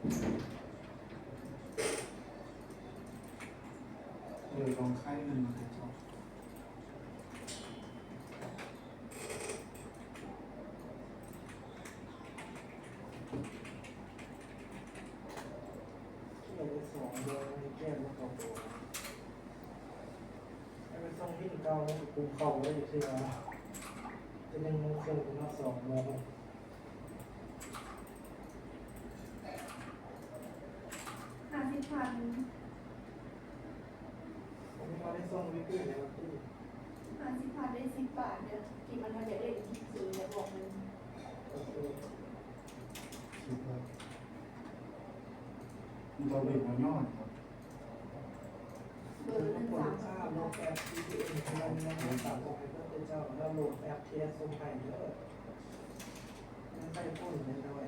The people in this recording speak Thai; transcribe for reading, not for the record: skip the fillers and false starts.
ลองค่ายเงินมากระจอกเกี่ยวกับสองโดยแก้มาต่อตัวให้ไปส่งที่เก่าแล้วกูเข้าไว้อยู่ที่เราจะเป็นมงคลมาสองโมง 50,000ผมไม่ได้ส่งวิธีเลยที่ 50,000ได้10 บาทเดี๋ยวกี่มันมาจะได้ที่ซื้อแล้วบอกมัน ก็คือ คิดว่ามันจะเบ็ดมานอนครับ เบอร์ ทุ นั้ ก น คน 3 ทราบโลกแอป TPM ของเราเนี่ยมันสามารถให้พระเจ้าแล้วโหลดแอปเทียส่งให้เยอะไม่ใช่พูดเลยด้วย